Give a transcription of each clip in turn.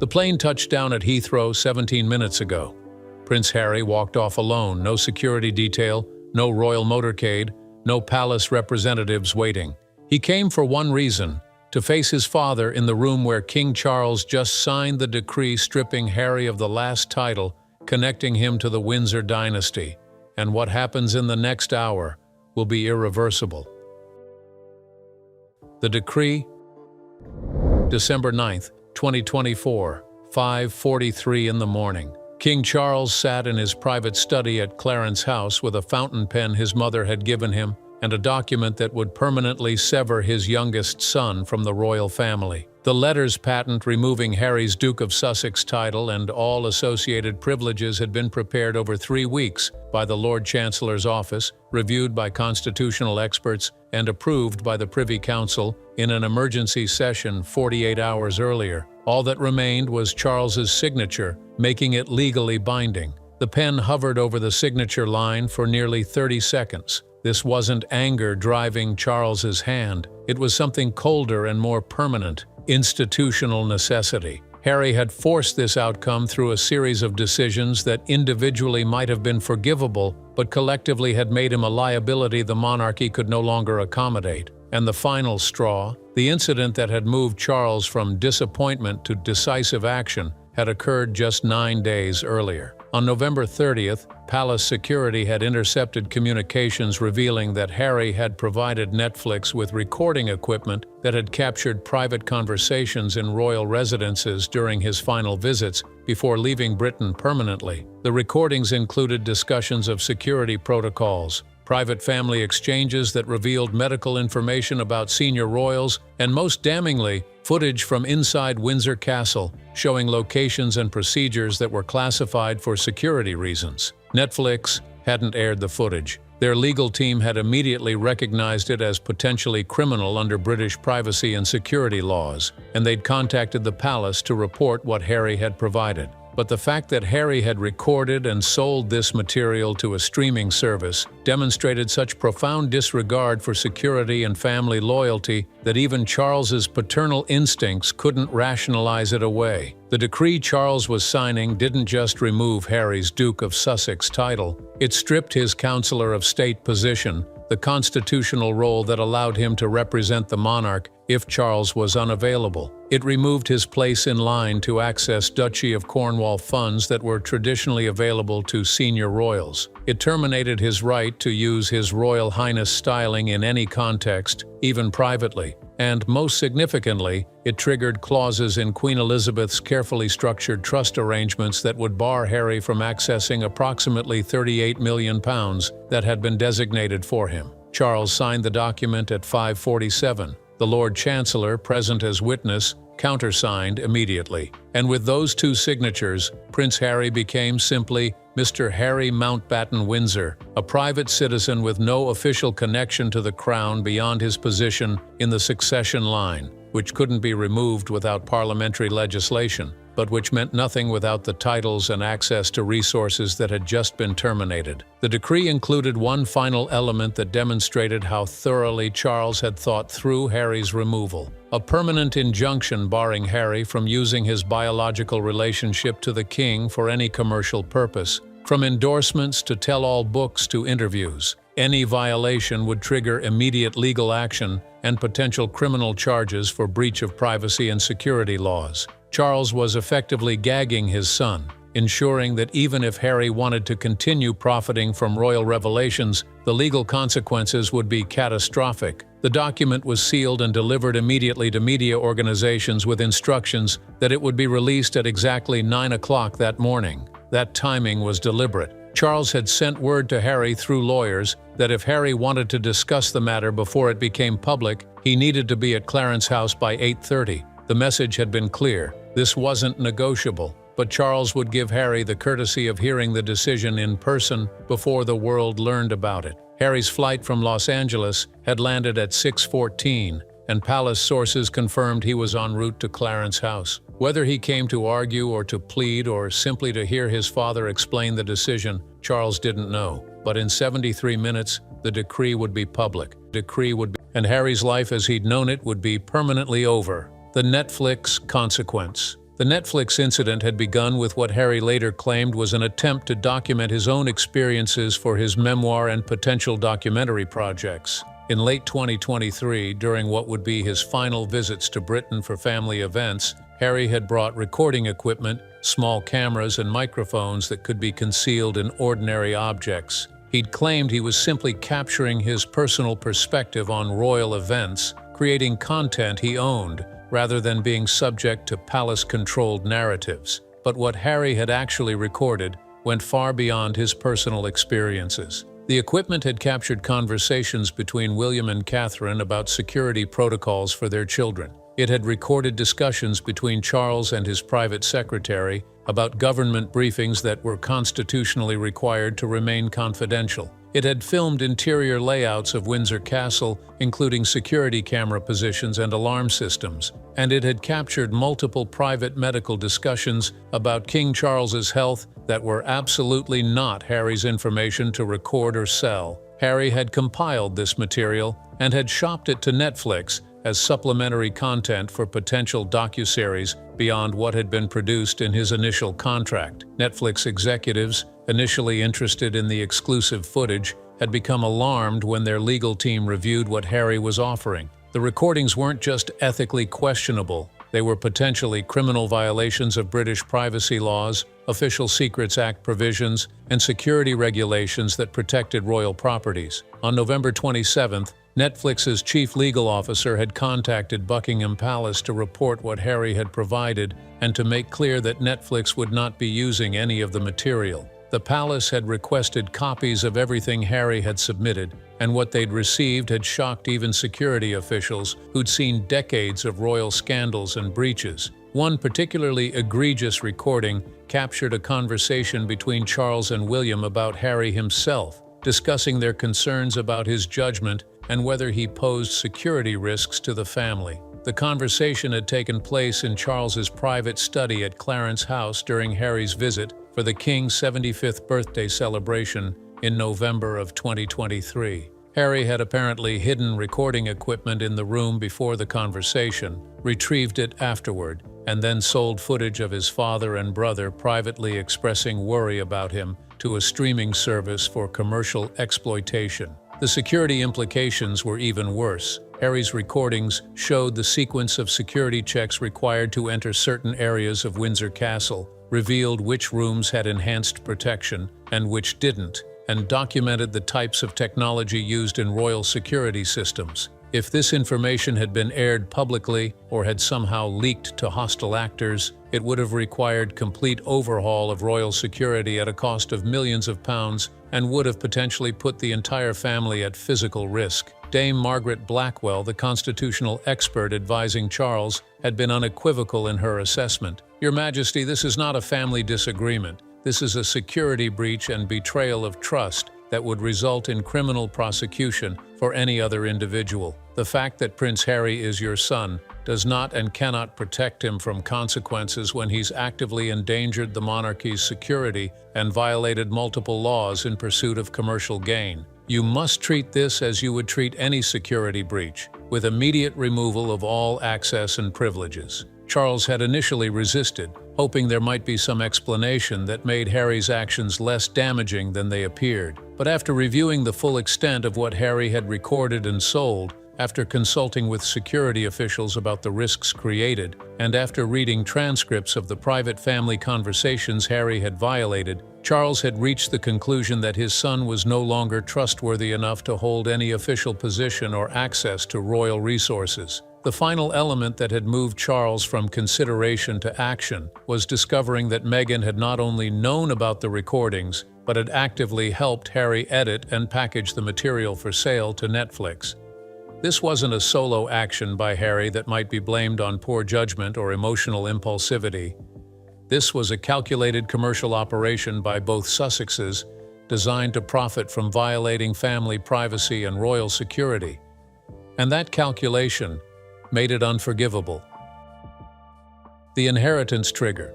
The plane touched down at Heathrow 17 minutes ago. Prince Harry walked off alone, no security detail, no royal motorcade, no palace representatives waiting. He came for one reason: to face his father in the room where King Charles just signed the decree stripping Harry of the last title, connecting him to the Windsor dynasty. And what happens in the next hour will be irreversible. The decree, December 9th, 2024, 5:43 in the morning. King Charles sat in his private study at Clarence House with a fountain pen his mother had given him and a document that would permanently sever his youngest son from the royal family. The letters patent removing Harry's Duke of Sussex title and all associated privileges had been prepared over 3 weeks by the Lord Chancellor's office, reviewed by constitutional experts, and approved by the Privy Council in an emergency session 48 hours earlier. All that remained was Charles's signature, making it legally binding. The pen hovered over the signature line for nearly 30 seconds. This wasn't anger driving Charles's hand. It was something colder and more permanent: institutional necessity. Harry had forced this outcome through a series of decisions that individually might have been forgivable, but collectively had made him a liability the monarchy could no longer accommodate. And the final straw, the incident that had moved Charles from disappointment to decisive action, had occurred just 9 days earlier. On November 30th, palace security had intercepted communications revealing that Harry had provided Netflix with recording equipment that had captured private conversations in royal residences during his final visits before leaving Britain permanently. The recordings included discussions of security protocols, private family exchanges that revealed medical information about senior royals, and most damningly, footage from inside Windsor Castle, showing locations and procedures that were classified for security reasons. Netflix hadn't aired the footage. Their legal team had immediately recognized it as potentially criminal under British privacy and security laws, and they'd contacted the palace to report what Harry had provided. But the fact that Harry had recorded and sold this material to a streaming service demonstrated such profound disregard for security and family loyalty that even Charles's paternal instincts couldn't rationalize it away. The decree Charles was signing didn't just remove Harry's Duke of Sussex title, it stripped his Counselor of State position, the constitutional role that allowed him to represent the monarch if Charles was unavailable. It removed his place in line to access Duchy of Cornwall funds that were traditionally available to senior royals. It terminated his right to use His Royal Highness styling in any context, even privately. And, most significantly, it triggered clauses in Queen Elizabeth's carefully structured trust arrangements that would bar Harry from accessing approximately £38 million that had been designated for him. Charles signed the document at 5:47. The Lord Chancellor, present as witness, countersigned immediately. And with those two signatures, Prince Harry became simply Mr. Harry Mountbatten Windsor, a private citizen with no official connection to the crown beyond his position in the succession line, which couldn't be removed without parliamentary legislation, but which meant nothing without the titles and access to resources that had just been terminated. The decree included one final element that demonstrated how thoroughly Charles had thought through Harry's removal: a permanent injunction barring Harry from using his biological relationship to the king for any commercial purpose, from endorsements to tell-all books to interviews. Any violation would trigger immediate legal action and potential criminal charges for breach of privacy and security laws. Charles was effectively gagging his son, ensuring that even if Harry wanted to continue profiting from royal revelations, the legal consequences would be catastrophic. The document was sealed and delivered immediately to media organizations with instructions that it would be released at exactly 9 o'clock that morning. That timing was deliberate. Charles had sent word to Harry through lawyers that if Harry wanted to discuss the matter before it became public, he needed to be at Clarence House by 8:30. The message had been clear. This wasn't negotiable, but Charles would give Harry the courtesy of hearing the decision in person before the world learned about it. Harry's flight from Los Angeles had landed at 6:14, and palace sources confirmed he was en route to Clarence House. Whether he came to argue or to plead or simply to hear his father explain the decision, Charles didn't know. But in 73 minutes, the decree would be public. And Harry's life as he'd known it would be permanently over. The Netflix consequence. The Netflix incident had begun with what Harry later claimed was an attempt to document his own experiences for his memoir and potential documentary projects. In late 2023, during what would be his final visits to Britain for family events, Harry had brought recording equipment, small cameras, and microphones that could be concealed in ordinary objects. He'd claimed he was simply capturing his personal perspective on royal events, creating content he owned, rather than being subject to palace-controlled narratives. But what Harry had actually recorded went far beyond his personal experiences. The equipment had captured conversations between William and Catherine about security protocols for their children. It had recorded discussions between Charles and his private secretary about government briefings that were constitutionally required to remain confidential. It had filmed interior layouts of Windsor Castle, including security camera positions and alarm systems, and it had captured multiple private medical discussions about King Charles's health that were absolutely not Harry's information to record or sell. Harry had compiled this material and had shopped it to Netflix as supplementary content for potential docuseries beyond what had been produced in his initial contract. Netflix executives, initially interested in the exclusive footage, had become alarmed when their legal team reviewed what Harry was offering. The recordings weren't just ethically questionable, they were potentially criminal violations of British privacy laws, Official Secrets Act provisions, and security regulations that protected royal properties. On November 27th, Netflix's chief legal officer had contacted Buckingham Palace to report what Harry had provided and to make clear that Netflix would not be using any of the material. The palace had requested copies of everything Harry had submitted, and what they'd received had shocked even security officials who'd seen decades of royal scandals and breaches. One particularly egregious recording captured a conversation between Charles and William about Harry himself, discussing their concerns about his judgment and whether he posed security risks to the family. The conversation had taken place in Charles's private study at Clarence House during Harry's visit for the King's 75th birthday celebration in November of 2023. Harry had apparently hidden recording equipment in the room before the conversation, retrieved it afterward, and then sold footage of his father and brother privately expressing worry about him to a streaming service for commercial exploitation. The security implications were even worse. Harry's recordings showed the sequence of security checks required to enter certain areas of Windsor Castle, revealed which rooms had enhanced protection and which didn't, and documented the types of technology used in royal security systems. If this information had been aired publicly or had somehow leaked to hostile actors, it would have required complete overhaul of royal security at a cost of millions of pounds and would have potentially put the entire family at physical risk. Dame Margaret Blackwell, the constitutional expert advising Charles, had been unequivocal in her assessment. "Your Majesty, this is not a family disagreement. This is a security breach and betrayal of trust that would result in criminal prosecution for any other individual. The fact that Prince Harry is your son does not and cannot protect him from consequences when he's actively endangered the monarchy's security and violated multiple laws in pursuit of commercial gain. You must treat this as you would treat any security breach, with immediate removal of all access and privileges." Charles had initially resisted, hoping there might be some explanation that made Harry's actions less damaging than they appeared. But after reviewing the full extent of what Harry had recorded and sold, after consulting with security officials about the risks created, and after reading transcripts of the private family conversations Harry had violated, Charles had reached the conclusion that his son was no longer trustworthy enough to hold any official position or access to royal resources. The final element that had moved Charles from consideration to action was discovering that Meghan had not only known about the recordings, but had actively helped Harry edit and package the material for sale to Netflix. This wasn't a solo action by Harry that might be blamed on poor judgment or emotional impulsivity. This was a calculated commercial operation by both Sussexes, designed to profit from violating family privacy and royal security. And that calculation made it unforgivable. The inheritance trigger.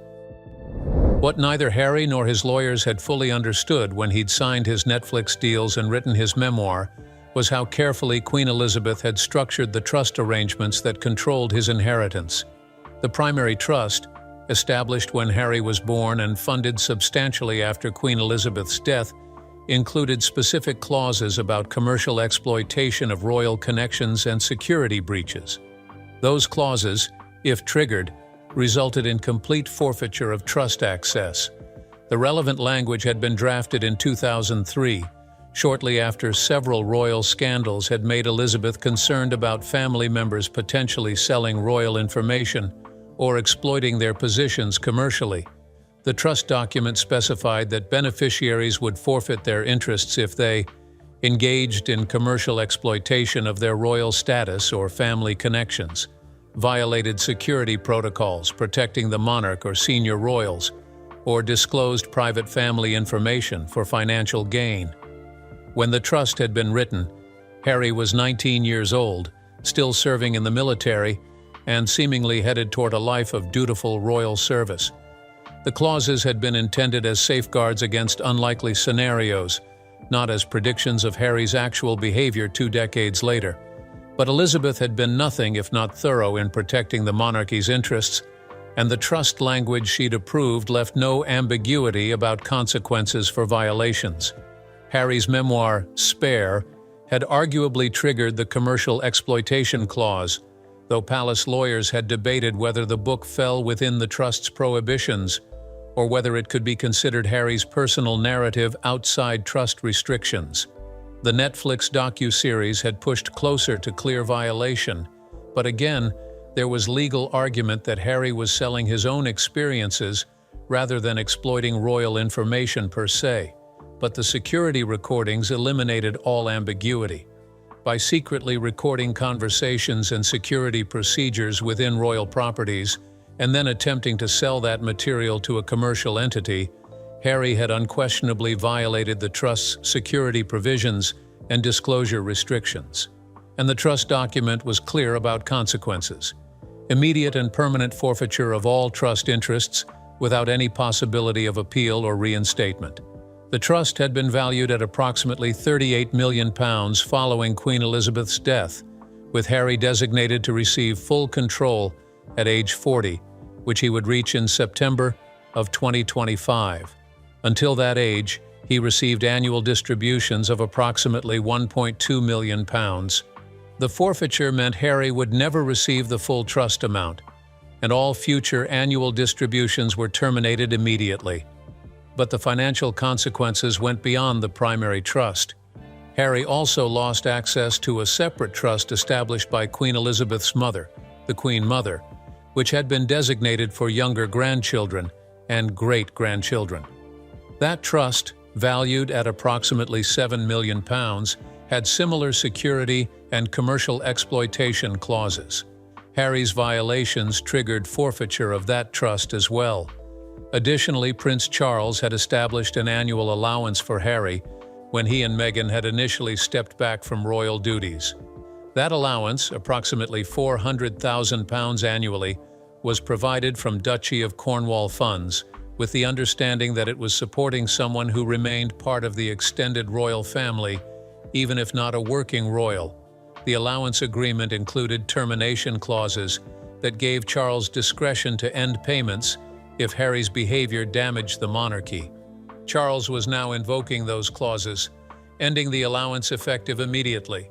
What neither Harry nor his lawyers had fully understood when he'd signed his Netflix deals and written his memoir was how carefully Queen Elizabeth had structured the trust arrangements that controlled his inheritance. The primary trust, established when Harry was born and funded substantially after Queen Elizabeth's death, included specific clauses about commercial exploitation of royal connections and security breaches. Those clauses, if triggered, resulted in complete forfeiture of trust access. The relevant language had been drafted in 2003, shortly after several royal scandals had made Elizabeth concerned about family members potentially selling royal information or exploiting their positions commercially. The trust document specified that beneficiaries would forfeit their interests if they engaged in commercial exploitation of their royal status or family connections, violated security protocols protecting the monarch or senior royals, or disclosed private family information for financial gain. When the trust had been written, Harry was 19 years old, still serving in the military, and seemingly headed toward a life of dutiful royal service. The clauses had been intended as safeguards against unlikely scenarios, not as predictions of Harry's actual behavior 2 decades later. But Elizabeth had been nothing if not thorough in protecting the monarchy's interests, and the trust language she'd approved left no ambiguity about consequences for violations. Harry's memoir, Spare, had arguably triggered the commercial exploitation clause, though palace lawyers had debated whether the book fell within the trust's prohibitions or whether it could be considered Harry's personal narrative outside trust restrictions. The Netflix docu-series had pushed closer to clear violation, but again, there was legal argument that Harry was selling his own experiences rather than exploiting royal information per se. But the security recordings eliminated all ambiguity. By secretly recording conversations and security procedures within royal properties, and then attempting to sell that material to a commercial entity, Harry had unquestionably violated the trust's security provisions and disclosure restrictions. And the trust document was clear about consequences: immediate and permanent forfeiture of all trust interests without any possibility of appeal or reinstatement. The trust had been valued at approximately £38 million following Queen Elizabeth's death, with Harry designated to receive full control at age 40, which he would reach in September of 2025. Until that age, he received annual distributions of approximately £1.2 million. The forfeiture meant Harry would never receive the full trust amount, and all future annual distributions were terminated immediately. But the financial consequences went beyond the primary trust. Harry also lost access to a separate trust established by Queen Elizabeth's mother, the Queen Mother, which had been designated for younger grandchildren and great-grandchildren. That trust, valued at approximately £7 million, had similar security and commercial exploitation clauses. Harry's violations triggered forfeiture of that trust as well. Additionally, Prince Charles had established an annual allowance for Harry when he and Meghan had initially stepped back from royal duties. That allowance, approximately £400,000 annually, was provided from Duchy of Cornwall funds, with the understanding that it was supporting someone who remained part of the extended royal family, even if not a working royal. The allowance agreement included termination clauses that gave Charles discretion to end payments if Harry's behavior damaged the monarchy. Charles was now invoking those clauses, ending the allowance effective immediately.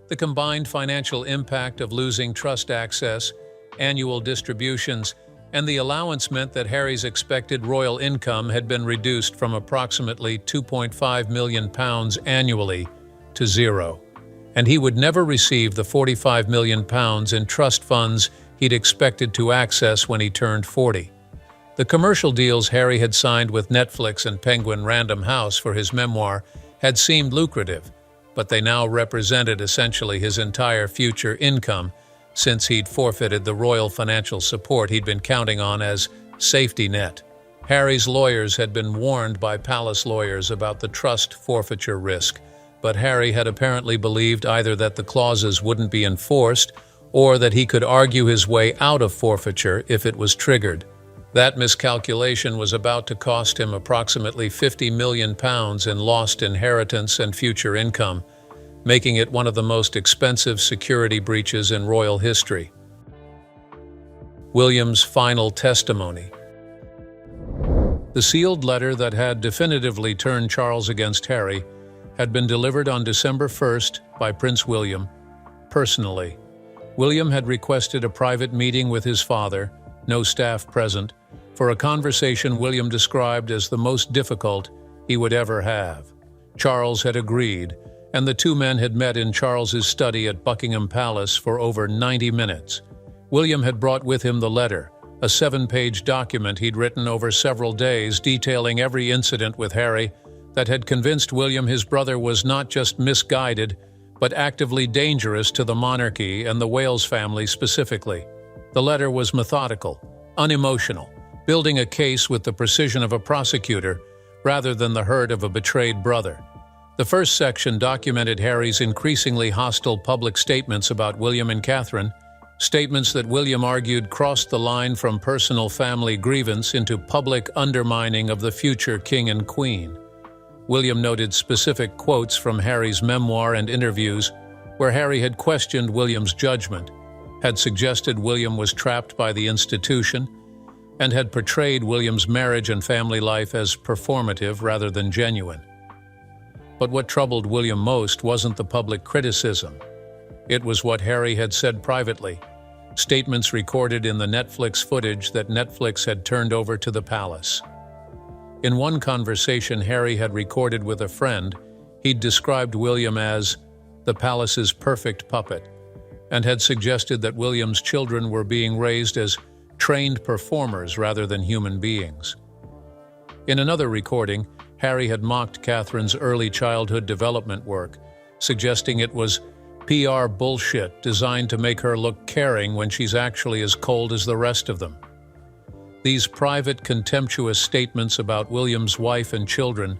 The combined financial impact of losing trust access, annual distributions, and the allowance meant that Harry's expected royal income had been reduced from approximately £2.5 million annually to zero, and he would never receive the £45 million in trust funds he'd expected to access when he turned 40. The commercial deals Harry had signed with Netflix and Penguin Random House for his memoir had seemed lucrative, but they now represented essentially his entire future income, since he'd forfeited the royal financial support he'd been counting on as safety net. Harry's lawyers had been warned by palace lawyers about the trust forfeiture risk, but Harry had apparently believed either that the clauses wouldn't be enforced or that he could argue his way out of forfeiture if it was triggered. That miscalculation was about to cost him approximately £50 million in lost inheritance and future income, making it one of the most expensive security breaches in royal history. William's final testimony. The sealed letter that had definitively turned Charles against Harry had been delivered on December 1st by Prince William, personally. William had requested a private meeting with his father, no staff present, for a conversation William described as the most difficult he would ever have. Charles had agreed, and the two men had met in Charles's study at Buckingham Palace for over 90 minutes. William had brought with him the letter, a 7-page document he'd written over several days detailing every incident with Harry that had convinced William his brother was not just misguided, but actively dangerous to the monarchy and the Wales family specifically. The letter was methodical, unemotional, building a case with the precision of a prosecutor rather than the hurt of a betrayed brother. The first section documented Harry's increasingly hostile public statements about William and Catherine, statements that William argued crossed the line from personal family grievance into public undermining of the future king and queen. William noted specific quotes from Harry's memoir and interviews where Harry had questioned William's judgment, had suggested William was trapped by the institution, and had portrayed William's marriage and family life as performative rather than genuine. But what troubled William most wasn't the public criticism. It was what Harry had said privately, statements recorded in the Netflix footage that Netflix had turned over to the palace. In one conversation Harry had recorded with a friend, he'd described William as the palace's perfect puppet, and had suggested that William's children were being raised as trained performers rather than human beings. In another recording, Harry had mocked Catherine's early childhood development work, suggesting it was PR bullshit designed to make her look caring when she's actually as cold as the rest of them. These private, contemptuous statements about William's wife and children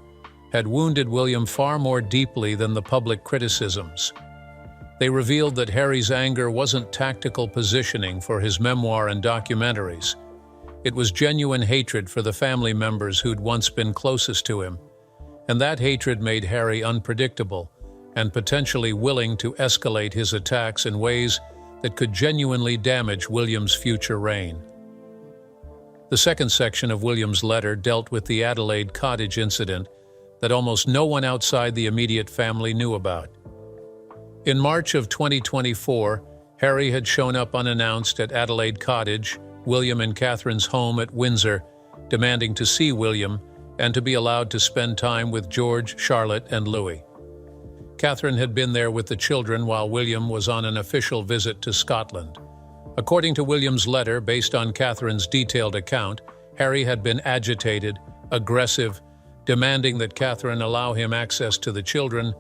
had wounded William far more deeply than the public criticisms. They revealed that Harry's anger wasn't tactical positioning for his memoir and documentaries. It was genuine hatred for the family members who'd once been closest to him, and that hatred made Harry unpredictable and potentially willing to escalate his attacks in ways that could genuinely damage William's future reign. The second section of William's letter dealt with the Adelaide Cottage incident that almost no one outside the immediate family knew about. In March of 2024, Harry had shown up unannounced at Adelaide Cottage, William and Catherine's home at Windsor, demanding to see William and to be allowed to spend time with George, Charlotte, and Louis. Catherine had been there with the children while William was on an official visit to Scotland. According to William's letter, based on Catherine's detailed account, Harry had been agitated, aggressive, demanding that Catherine allow him access to the children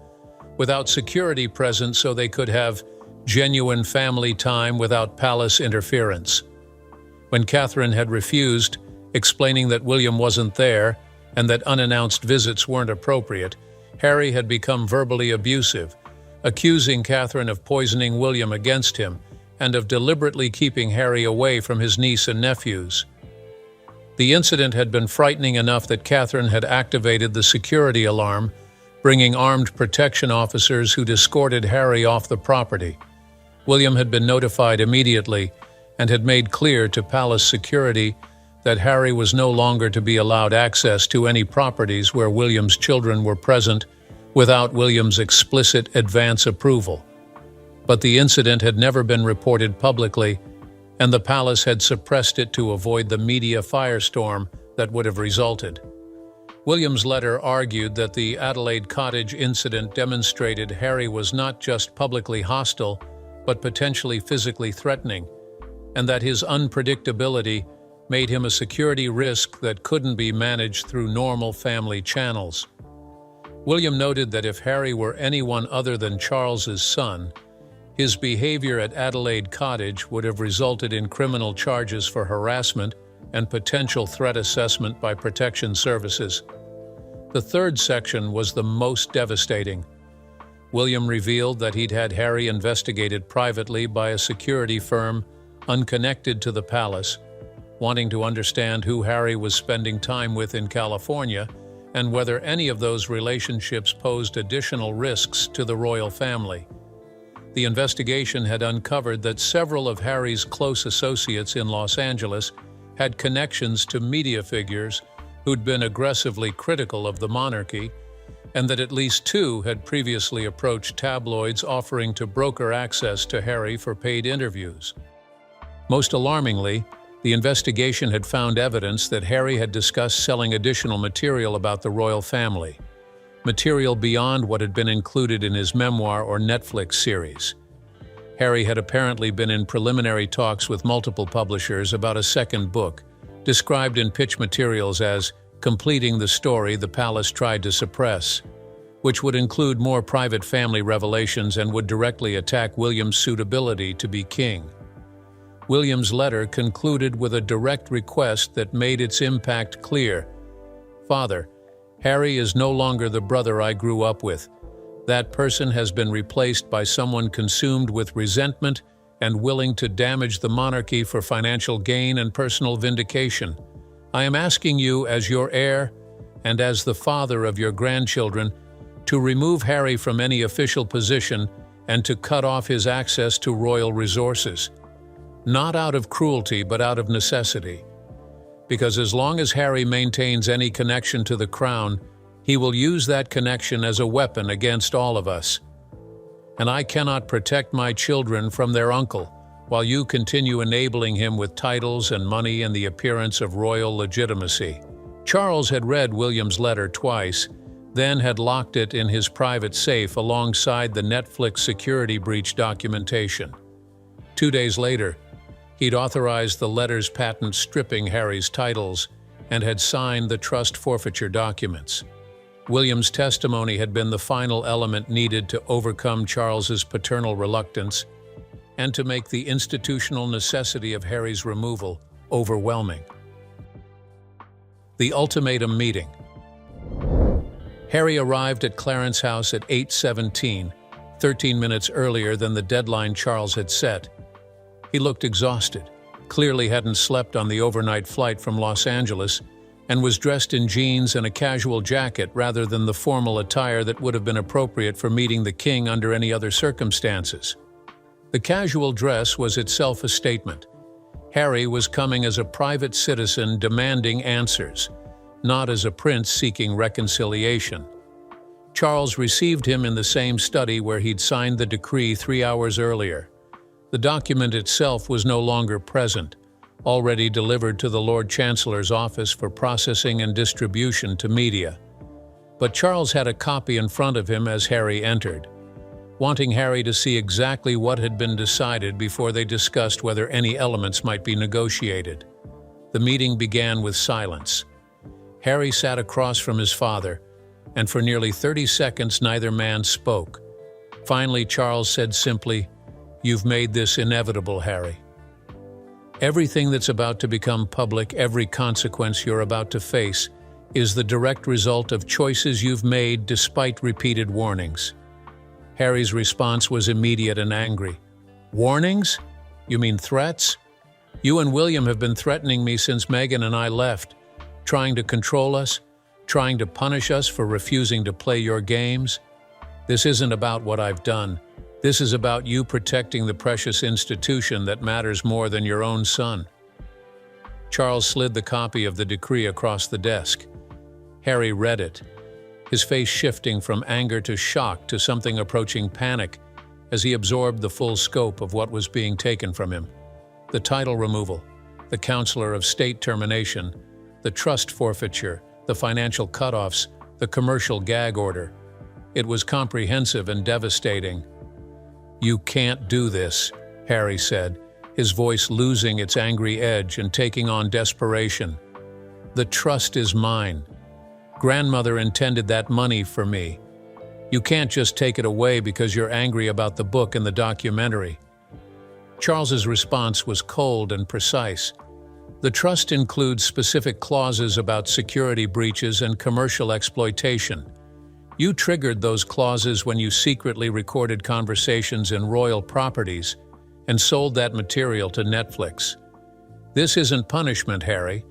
without security present so they could have genuine family time without palace interference. When Catherine had refused, explaining that William wasn't there and that unannounced visits weren't appropriate, Harry had become verbally abusive, accusing Catherine of poisoning William against him and of deliberately keeping Harry away from his niece and nephews. The incident had been frightening enough that Catherine had activated the security alarm, bringing armed protection officers who'd escorted Harry off the property. William had been notified immediately and had made clear to palace security that Harry was no longer to be allowed access to any properties where William's children were present without William's explicit advance approval. But the incident had never been reported publicly, and the palace had suppressed it to avoid the media firestorm that would have resulted. William's letter argued that the Adelaide Cottage incident demonstrated Harry was not just publicly hostile, but potentially physically threatening, and that his unpredictability made him a security risk that couldn't be managed through normal family channels. William noted that if Harry were anyone other than Charles's son, his behavior at Adelaide Cottage would have resulted in criminal charges for harassment and potential threat assessment by protection services. The third section was the most devastating. William revealed that he'd had Harry investigated privately by a security firm unconnected to the palace, wanting to understand who Harry was spending time with in California and whether any of those relationships posed additional risks to the royal family. The investigation had uncovered that several of Harry's close associates in Los Angeles had connections to media figures who'd been aggressively critical of the monarchy, and that at least 2 had previously approached tabloids offering to broker access to Harry for paid interviews. Most alarmingly, the investigation had found evidence that Harry had discussed selling additional material about the royal family, material beyond what had been included in his memoir or Netflix series. Harry had apparently been in preliminary talks with multiple publishers about a second book, described in pitch materials as completing the story the palace tried to suppress, which would include more private family revelations and would directly attack William's suitability to be king. William's letter concluded with a direct request that made its impact clear. "Father, Harry is no longer the brother I grew up with. That person has been replaced by someone consumed with resentment and willing to damage the monarchy for financial gain and personal vindication. I am asking you, as your heir and as the father of your grandchildren, to remove Harry from any official position and to cut off his access to royal resources. Not out of cruelty, but out of necessity. Because as long as Harry maintains any connection to the crown, he will use that connection as a weapon against all of us. And I cannot protect my children from their uncle, while you continue enabling him with titles and money and the appearance of royal legitimacy." Charles had read William's letter twice, then had locked it in his private safe alongside the Netflix security breach documentation. 2 days later, he'd authorized the letter's patent stripping Harry's titles and had signed the trust forfeiture documents. William's testimony had been the final element needed to overcome Charles's paternal reluctance and to make the institutional necessity of Harry's removal overwhelming. The ultimatum meeting. Harry arrived at Clarence House at 8:17, 13 minutes earlier than the deadline Charles had set. He looked exhausted, clearly hadn't slept on the overnight flight from Los Angeles, and was dressed in jeans and a casual jacket rather than the formal attire that would have been appropriate for meeting the king under any other circumstances. The casual dress was itself a statement. Harry was coming as a private citizen demanding answers, not as a prince seeking reconciliation. Charles received him in the same study where he'd signed the decree 3 hours earlier. The document itself was no longer present, already delivered to the Lord Chancellor's office for processing and distribution to media. But Charles had a copy in front of him as Harry entered, wanting Harry to see exactly what had been decided before they discussed whether any elements might be negotiated. The meeting began with silence. Harry sat across from his father, and for nearly 30 seconds neither man spoke. Finally, Charles said simply, "You've made this inevitable, Harry. Everything that's about to become public, every consequence you're about to face, is the direct result of choices you've made despite repeated warnings." Harry's response was immediate and angry. "Warnings? You mean threats? You and William have been threatening me since Meghan and I left, trying to control us, trying to punish us for refusing to play your games. This isn't about what I've done. This is about you protecting the precious institution that matters more than your own son." Charles slid the copy of the decree across the desk. Harry read it, his face shifting from anger to shock to something approaching panic as he absorbed the full scope of what was being taken from him. The title removal, the Counselor of State termination, the trust forfeiture, the financial cutoffs, the commercial gag order. It was comprehensive and devastating. "You can't do this," Harry said, his voice losing its angry edge and taking on desperation. "The trust is mine. Grandmother intended that money for me. You can't just take it away because you're angry about the book and the documentary." Charles's response was cold and precise. "The trust includes specific clauses about security breaches and commercial exploitation. You triggered those clauses when you secretly recorded conversations in royal properties and sold that material to Netflix. This isn't punishment, Harry.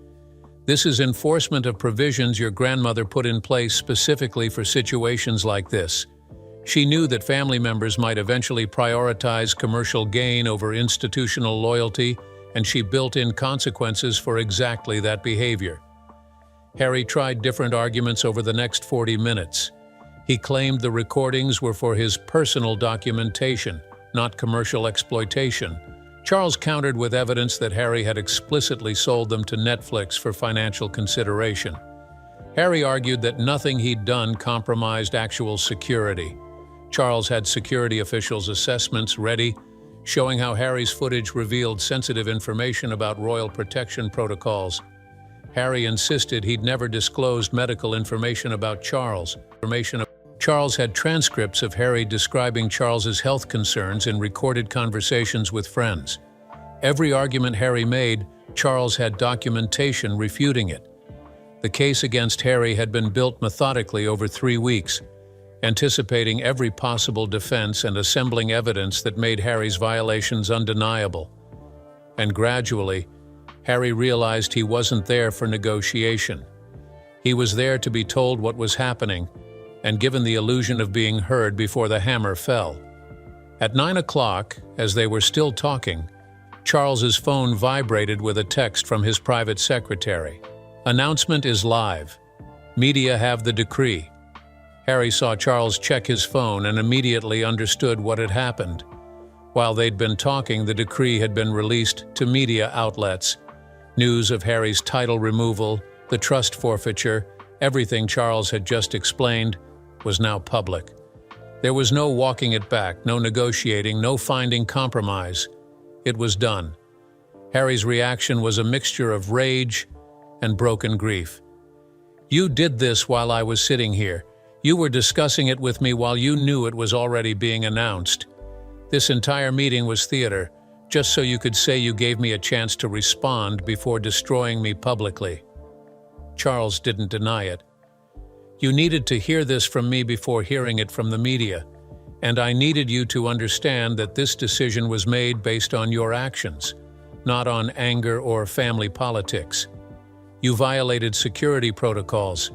This is enforcement of provisions your grandmother put in place specifically for situations like this. She knew that family members might eventually prioritize commercial gain over institutional loyalty, and she built in consequences for exactly that behavior. Harry tried different arguments over the next 40 minutes. He claimed the recordings were for his personal documentation, not commercial exploitation. Charles countered with evidence that Harry had explicitly sold them to Netflix for financial consideration. Harry argued that nothing he'd done compromised actual security. Charles had security officials' assessments ready, showing how Harry's footage revealed sensitive information about royal protection protocols. Harry insisted he'd never disclosed medical information about Charles. Charles had transcripts of Harry describing Charles's health concerns in recorded conversations with friends. Every argument Harry made, Charles had documentation refuting it. The case against Harry had been built methodically over 3 weeks, anticipating every possible defense and assembling evidence that made Harry's violations undeniable. And gradually, Harry realized he wasn't there for negotiation. He was there to be told what was happening and given the illusion of being heard before the hammer fell. At 9 o'clock, as they were still talking, Charles's phone vibrated with a text from his private secretary. "Announcement is live. Media have the decree." Harry saw Charles check his phone and immediately understood what had happened. While they'd been talking, the decree had been released to media outlets. News of Harry's title removal, the trust forfeiture, everything Charles had just explained, was now public. There was no walking it back, no negotiating, no finding compromise. It was done. Harry's reaction was a mixture of rage and broken grief. "You did this while I was sitting here. You were discussing it with me while you knew it was already being announced. This entire meeting was theater, just so you could say you gave me a chance to respond before destroying me publicly." Charles didn't deny it. "You needed to hear this from me before hearing it from the media, and I needed you to understand that this decision was made based on your actions, not on anger or family politics. You violated security protocols.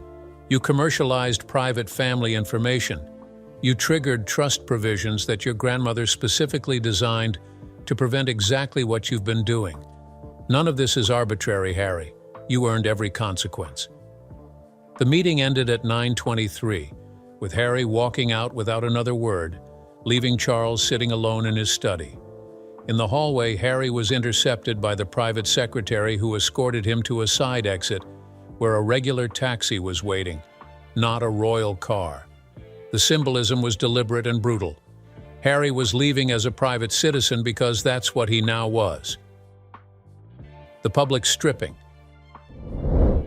You commercialized private family information. You triggered trust provisions that your grandmother specifically designed to prevent exactly what you've been doing. None of this is arbitrary, Harry. You earned every consequence." The meeting ended at 9:23, with Harry walking out without another word, leaving Charles sitting alone in his study. In the hallway, Harry was intercepted by the private secretary who escorted him to a side exit where a regular taxi was waiting, not a royal car. The symbolism was deliberate and brutal. Harry was leaving as a private citizen because that's what he now was. The public stripping.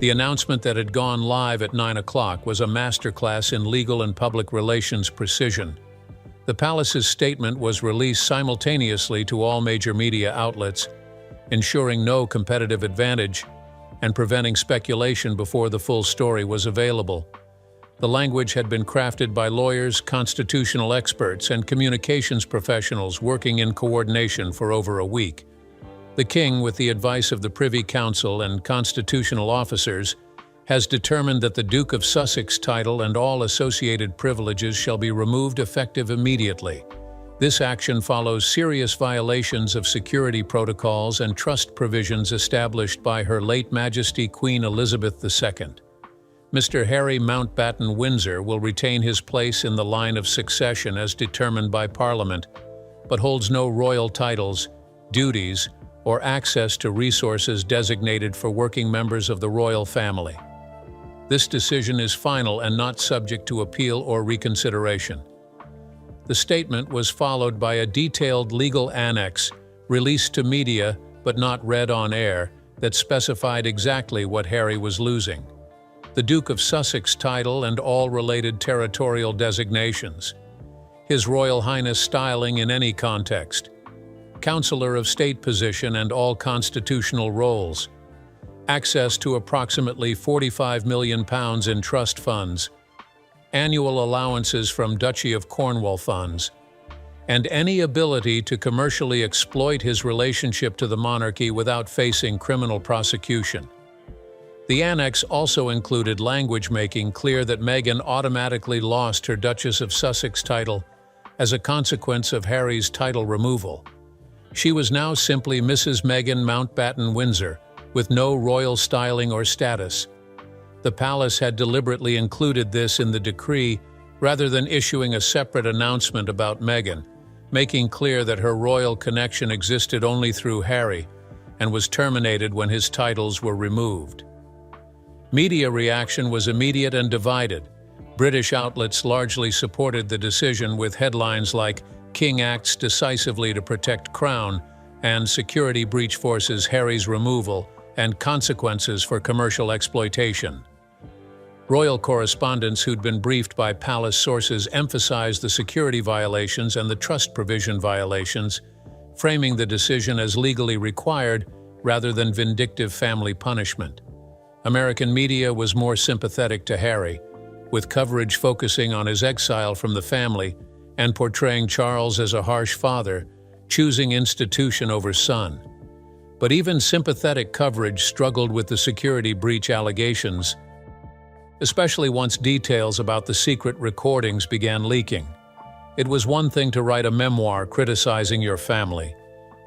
The announcement that had gone live at 9 o'clock was a masterclass in legal and public relations precision. The palace's statement was released simultaneously to all major media outlets, ensuring no competitive advantage and preventing speculation before the full story was available. The language had been crafted by lawyers, constitutional experts, and communications professionals working in coordination for over a week. The King, with the advice of the Privy Council and constitutional officers, has determined that the Duke of Sussex title and all associated privileges shall be removed effective immediately. This action follows serious violations of security protocols and trust provisions established by Her late Majesty Queen Elizabeth II. Mr. Harry Mountbatten Windsor will retain his place in the line of succession as determined by Parliament, but holds no royal titles, duties, or access to resources designated for working members of the royal family. This decision is final and not subject to appeal or reconsideration. The statement was followed by a detailed legal annex released to media but not read on air that specified exactly what Harry was losing: the Duke of Sussex title and all related territorial designations, His Royal Highness styling in any context, Councillor of State position and all constitutional roles, access to approximately £45 million in trust funds, annual allowances from Duchy of Cornwall funds, and any ability to commercially exploit his relationship to the monarchy without facing criminal prosecution. The annex also included language making clear that Meghan automatically lost her Duchess of Sussex title as a consequence of Harry's title removal. She was now simply Mrs. Meghan Mountbatten Windsor, with no royal styling or status. The palace had deliberately included this in the decree rather than issuing a separate announcement about Meghan, making clear that her royal connection existed only through Harry and was terminated when his titles were removed. Media reaction was immediate and divided. British outlets largely supported the decision with headlines like "King acts decisively to protect Crown" and "Security breach forces Harry's removal and consequences for commercial exploitation." Royal correspondents who'd been briefed by palace sources emphasized the security violations and the trust provision violations, framing the decision as legally required rather than vindictive family punishment. American media was more sympathetic to Harry, with coverage focusing on his exile from the family and portraying Charles as a harsh father, choosing institution over son. But even sympathetic coverage struggled with the security breach allegations, especially once details about the secret recordings began leaking. It was one thing to write a memoir criticizing your family.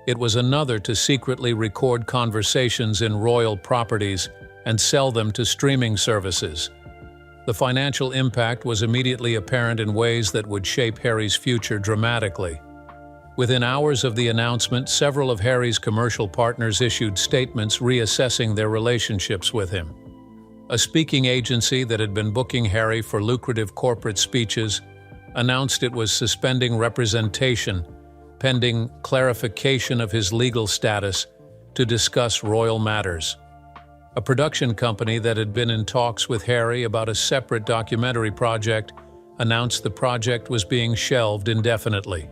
It was another to secretly record conversations in royal properties and sell them to streaming services. The financial impact was immediately apparent in ways that would shape Harry's future dramatically. Within hours of the announcement, several of Harry's commercial partners issued statements reassessing their relationships with him. A speaking agency that had been booking Harry for lucrative corporate speeches announced it was suspending representation pending clarification of his legal status to discuss royal matters. A production company that had been in talks with Harry about a separate documentary project announced the project was being shelved indefinitely.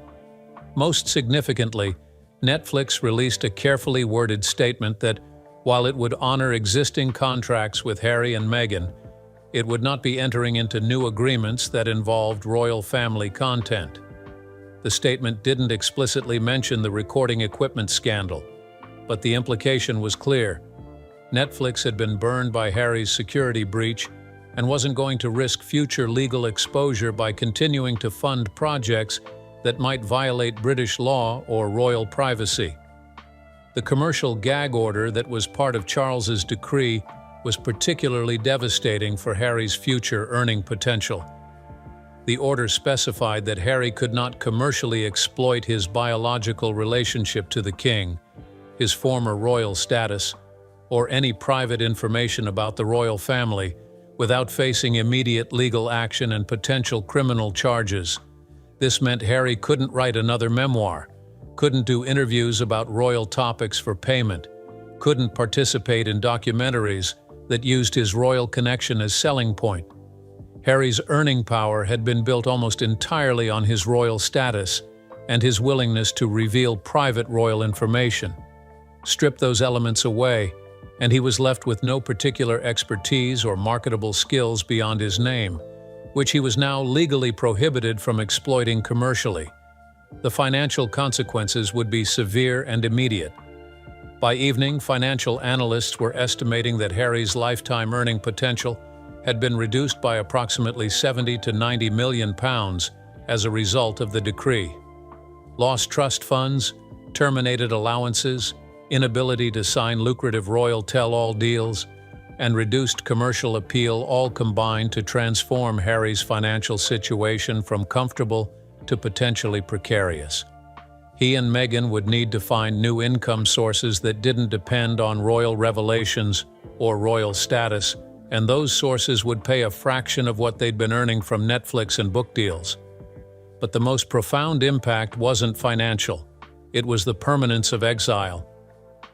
Most significantly, Netflix released a carefully worded statement that, while it would honor existing contracts with Harry and Meghan, it would not be entering into new agreements that involved royal family content. The statement didn't explicitly mention the recording equipment scandal, but the implication was clear. Netflix had been burned by Harry's security breach and wasn't going to risk future legal exposure by continuing to fund projects that might violate British law or royal privacy. The commercial gag order that was part of Charles's decree was particularly devastating for Harry's future earning potential. The order specified that Harry could not commercially exploit his biological relationship to the king, his former royal status, or any private information about the royal family without facing immediate legal action and potential criminal charges. This meant Harry couldn't write another memoir, couldn't do interviews about royal topics for payment, couldn't participate in documentaries that used his royal connection as selling point. Harry's earning power had been built almost entirely on his royal status and his willingness to reveal private royal information. Strip those elements away, and he was left with no particular expertise or marketable skills beyond his name, which he was now legally prohibited from exploiting commercially. The financial consequences would be severe and immediate. By evening, financial analysts were estimating that Harry's lifetime earning potential had been reduced by approximately 70 to 90 million pounds as a result of the decree. Lost trust funds, terminated allowances, inability to sign lucrative royal tell-all deals, and reduced commercial appeal all combined to transform Harry's financial situation from comfortable to potentially precarious. He and Meghan would need to find new income sources that didn't depend on royal revelations or royal status, and those sources would pay a fraction of what they'd been earning from Netflix and book deals. But the most profound impact wasn't financial. It was the permanence of exile.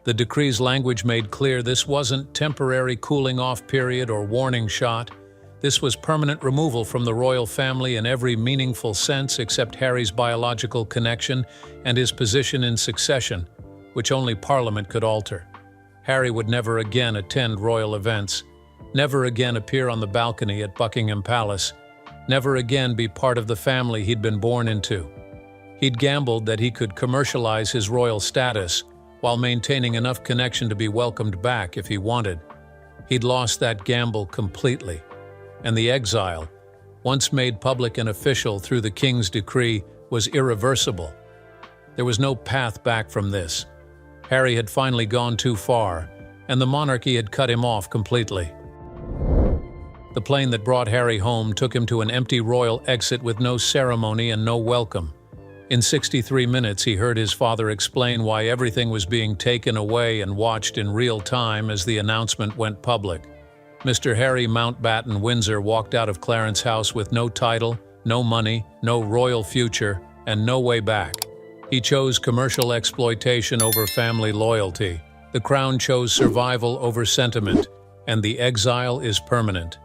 The decree's language made clear this wasn't temporary cooling-off period or warning shot. This was permanent removal from the royal family in every meaningful sense except Harry's biological connection and his position in succession, which only Parliament could alter. Harry would never again attend royal events, never again appear on the balcony at Buckingham Palace, never again be part of the family he'd been born into. He'd gambled that he could commercialize his royal status while maintaining enough connection to be welcomed back if he wanted. He'd lost that gamble completely, and the exile, once made public and official through the king's decree, was irreversible. There was no path back from this. Harry had finally gone too far, and the monarchy had cut him off completely. The plane that brought Harry home took him to an empty royal exit with no ceremony and no welcome. In 63 minutes, he heard his father explain why everything was being taken away and watched in real time as the announcement went public. Mr. Harry Mountbatten Windsor walked out of Clarence House with no title, no money, no royal future, and no way back. He chose commercial exploitation over family loyalty. The crown chose survival over sentiment, and the exile is permanent.